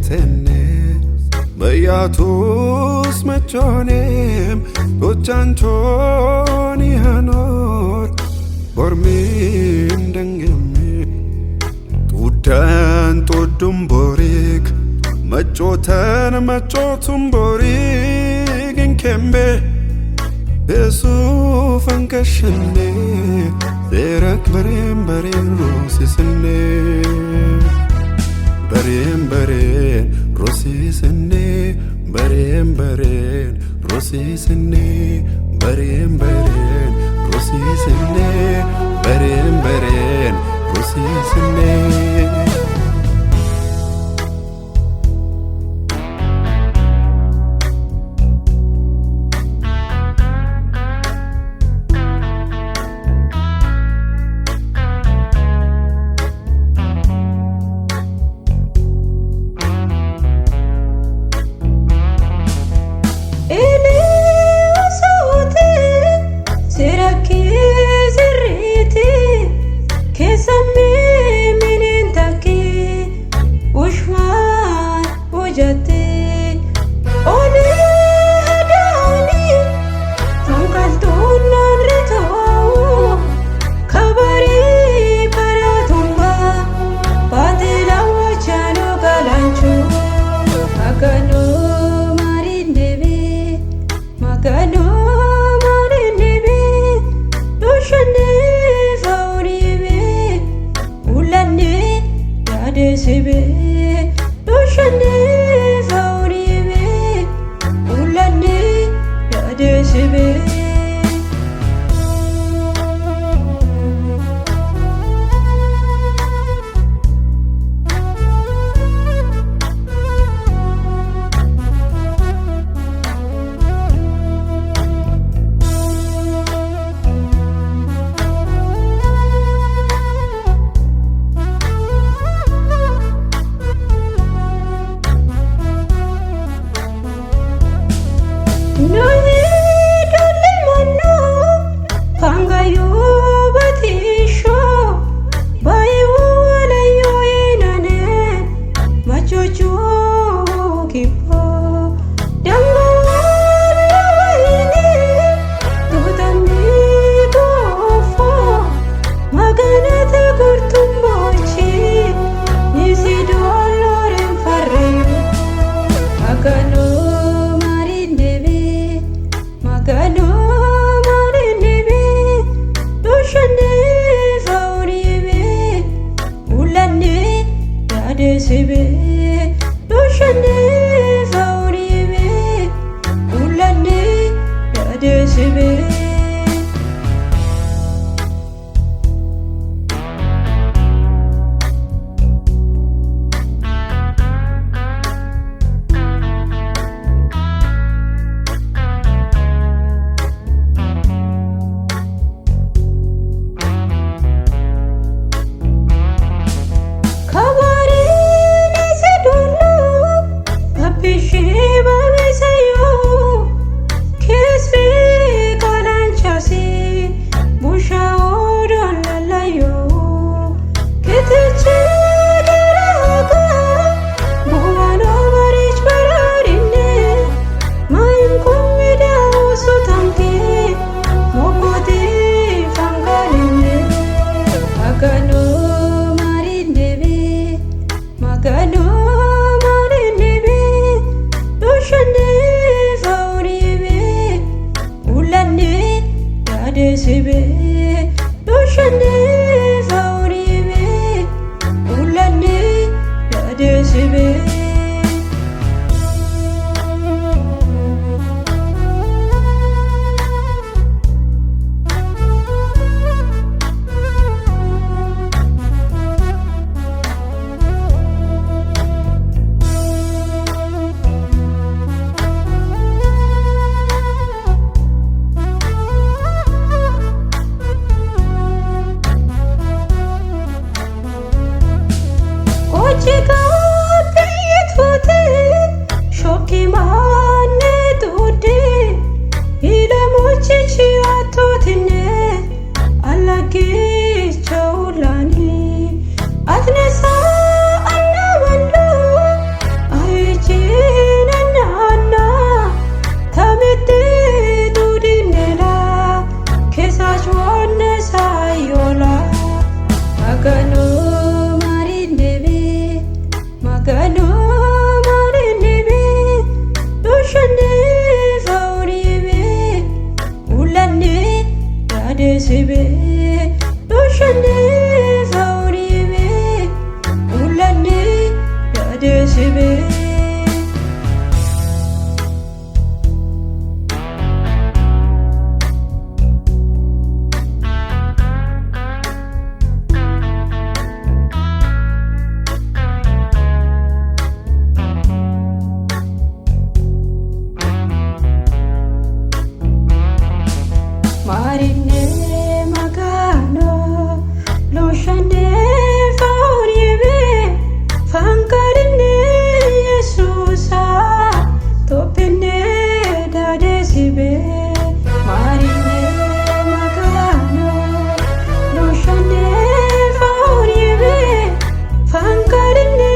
tenne Bayatus machonem Gochanchoni hanor Bormin dengemi Tudan tudum borik Machotan machotum borik Inkembe Besu fankashane Derak barem barem rosisane Barem barem rosisane Barem barem rosisane Barem barem rosisane Barem barem rosisane Chica, magano marinebe doshane fauribe ulane yadesibe doshane fauribe ulane yadesibe Marine magano loshane fauribe fankarine Yesusa topene dadesibe Marine magano loshane fauribe fankarine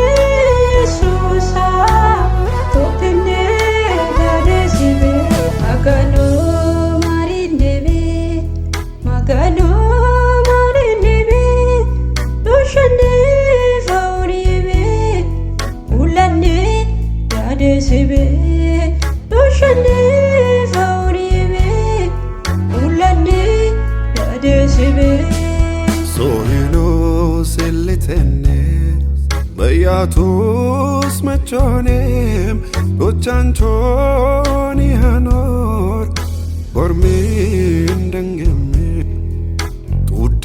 Yesusa topene dadesibe magano magano marinebe doshane fauribe ulane yadesibe doshane fauribe ulane yadesibe sohino selitene bayatus machonem gochanchoni hanor gormin dengem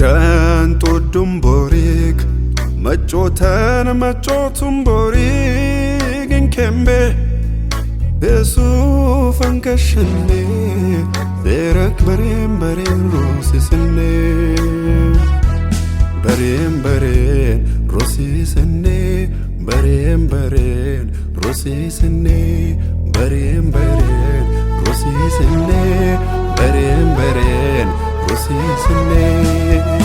ቱዳን ጦዱም ቦሪክ መጮተን መጮቱም ቦሪክ እንከምቤ በሱ ፈንከሽኔ በረክ በሬም በሬም ሮሲስኔ በሬም በሬን ሮሲስኔ በሬም በሬን ሮሲስኔ በሬም በሬን ሮሲስኔ በሬም በሬን Rosisne